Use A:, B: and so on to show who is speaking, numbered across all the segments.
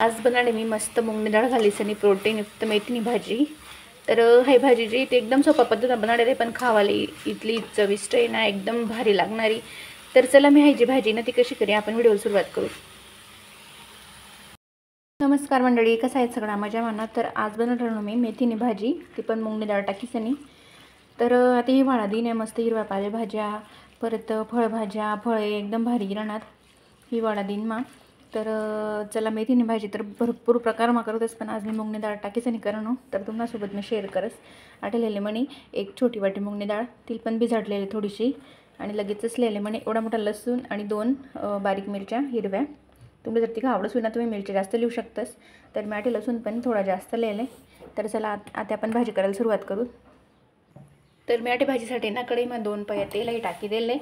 A: आज बनाडे मी मस्त मुंगनी डाळ घालीसनी प्रोटीन युक्त मेथीनी भाजी। तर ही भाजी जी ते एकदम सोपा पद्धतीने बनाडे पण खावाली इतली चविष्ट आहे ना, एकदम भारी लागणारी। तर चला मी ही जी भाजी ना ती कशी करी आपण व्हिडिओला सुरुवात करू। नमस्कार मंडळी, कसा आहे सगळा मजा म्हणा। तर आज बनवणार मी मेथीनी भाजी, ती पण मुंगनी डाळ टाकीसनी। तर आता ही वाळा दिन आहे, मस्त हिरव्या पालेभाज्या परत फळभाज्या फळे एकदम भारी राहणार ही वाळा दिन मा। तर चला मेथीनी भाजी तर भरपूर प्रकार मा करतस, पण आज मी मुंगनी डाळ टाकीसनी करणं तर तुम्हासोबत मी शेअर करस। आटलेले मणी एक छोटी वाटी मुंगनी डाळ, ती पण भिजाडलेली थोडीशी, आणि लगेचच लेले मणी एवढा मोठा लसूण आणि 2 बारीक मिरच्या हिरव्या। तुम्ही जर तिका आवडस ना तुम्ही मिरची जास्त लिहू शकतास, तर मी लसूण पण थोडा जास्त लिहिले। तर चला आता आपण भाजी करायला सुरुवात करू। तर मी भाजीसाठी ना कढईमध्ये 2 पया तेलही टाकी दिले।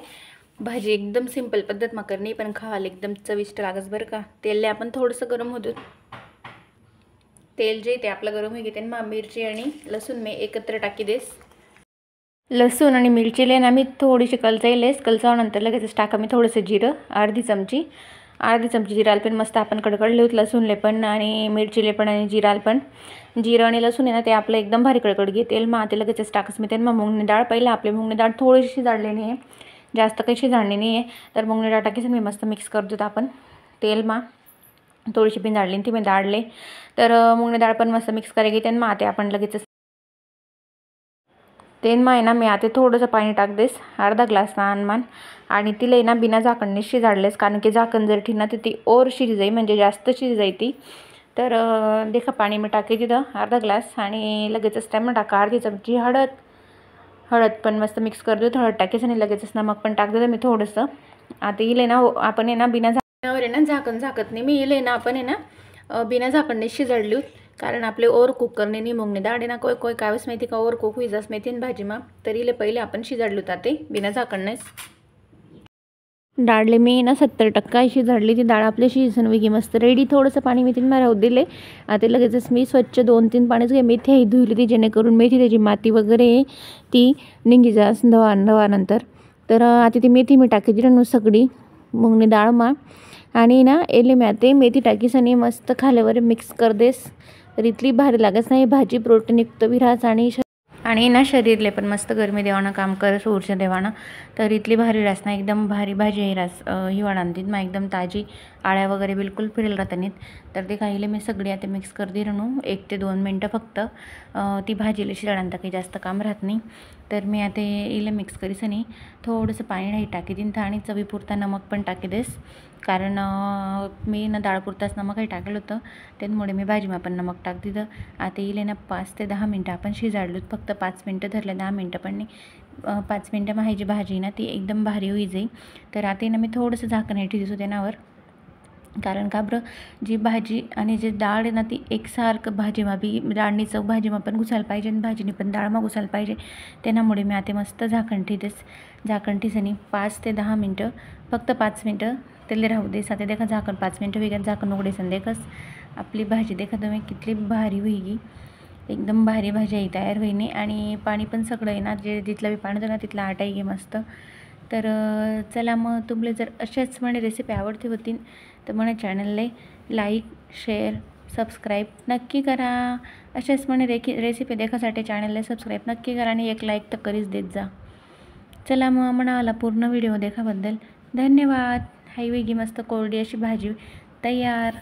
A: भाजी एकदम सिंपल पद्धत मा करणी, पण खावाले एकदम चविष्ट लागस बरं का। तेल आपण थोडंसं गरम होतं, तेल जे ते आपलं गरम होई घेते ना, मिरची आणि लसूण मी एकत्र टाकी देस। लसूण आणि मिरची ले ना मी थोडीशी कलचाईलेस, कलचावनंतर लगेच टाका मी थोडंसं जिरं, अर्धी चमची जिराल पण मस्त आपण कडकडले होत लसूण ले पण आणि मिरची ले पण आणि जिराल पण। जिरं आणि लसूण आहे ना ते आपलं एकदम भारी कडकड घे तेल मा ते लगेच टाकस मी त्यांना मुंगनी डाळ। पहिले आपली मुंगनी डाळ थोडीशी जाडली नाही आहे, जास्त काही शिजाडली नाही आहे। तर मुंगनी डाळ टाकीस मी मस्त मिक्स करतो आपण तेल मा, थोडीशी पण जाडली ती मी डाळले। तर मुंगनी डाळ पण मस्त मिक्स करायची त्यांना ते आपण लगेच तेन मा आहे ना मी आता थोडंसं पाणी टाक देस, अर्धा ग्लास ना अनमान, आणि तिला ना बिना झाकणने शिजाडलेस, कारण की झाकण जर ठेवना तर ती और शिज जाई, म्हणजे जास्त शिज जाई ती। तर देखा पाणी मी टाके तिथं अर्धा ग्लास, आणि लगेचच टाइम टाका अर्धी चमची हळद पण मस्त मिक्स कर दो। हळद टाकेस आणि लगेचच नमक पण टाक दो मी थोडंसं। आता इले ना आपण आहे ना बिना झाकणावर आहे ना झाकण झाकत नाही मी, इले ना आपण आहे ना बिना झाकणने शिजाडली, कारण आपले ओवर कुक करणे नाही मुंगनी डाळ ना कोई कोई कावस माहिती का ओवर कुक हुई जास मेथीन भाजी मा। तर इले पहिले आपण शिजाडली होते बिना झाकणनेच। डाळले मी ना 70% शिजाडली ती डाळ आपली शिजन वेगी मस्त रेडी। थोडंसं पाणी मेथीन मा राहू दिले, आता लगेचच मी स्वच्छ 2-3 पाणीच घे मेथी ही धुतली ती, जेणेकरून मेथी त्याची माती वगैरे ती निघी जास धुवानंतर। तर आता ती मेथी मी टाकी दिली सगळी मुंगनी डाळ मा, आणि ना एले मी आता मेथी टाकीस आणि मस्त खाल्यावर मिक्स कर देस। तर इतली भारी लागस नाही भाजी, प्रोटीन युक्त भी राहस आणि ना शरीरले पण मस्त गरमी देवाना काम करस, ऊर्जा देवाना। तर इतली भारी राहस ना, एकदम भारी भाजी आहे राहस हिवाळ्यात मा, एकदम ताजी, आळ्या वगैरे बिलकुल फिरेल राहतात। तर ते खायले मी सगळी आता मिक्स कर दे रणू 1 ते 2 मिनटं फक्त, ती भाजीला शिजाडल्यानंतर काही जास्त काम राहत नाही। तर मी आता इले मिक्स करीस आणि थोडंसं पाणी नाही टाकी दिन, आणि चवीपुरता नमक पण टाकी देस, कारण मी ना डाळपुरताच नमक काही टाकलं होतं, त्यामुळे मी भाजीमा पण नमक टाक दिलं। आता इले ना 5 ते 10 मिनटं आपण शिजाडलो, फक्त 5 मिनटं धरले, 10 मिनटं पण नाही, 5 मिनटं मा जी भाजी ना ती एकदम भारी होई जाई। तर आता ना मी थोडंसं झाकण हे ठेवतो त्यावर, कारण का बरं जी भाजी आणि जी डाळ आहे ना ती एकसारखं भाजीमा बी, डाळनी चव भाजीमा पण घुसायला पाहिजे आणि भाजीने पण डाळमा घुसायला पाहिजे, त्यामुळे मी आता मस्त झाकण ठेवतेस। झाकण ठेसनी 5 ते 10 मिनटं, फक्त 5 मिनटं त्याला राहू देस। आता देखा झाकण 5 मिनटं वेगळं झाकण उघडेसन देखस आपली भाजी देखा तुम्ही कितली भारी होईगी, एकदम भारी भाजी आहे तयार होईनी। आणि पाणी पण सगळं आहे ना, जे जिथलं बी पाणी होतं ना तिथलं आटाई गे मस्त। तर चला मग तुम्हाला जर अशाच म्हणे रेसिपी आवडती होती तर मला चॅनलला लाईक, शेअर, सबस्क्राईब नक्की करा। अशाच म्हणे रेसिपी देखासाठी चॅनलला सबस्क्राईब नक्की करा आणि एक लाईक तर करीच देत जा। चला मग म्हणाला पूर्ण व्हिडिओ देखाबद्दल धन्यवाद। हाय वेगी मस्त कोरडी अशी भाजी तयार।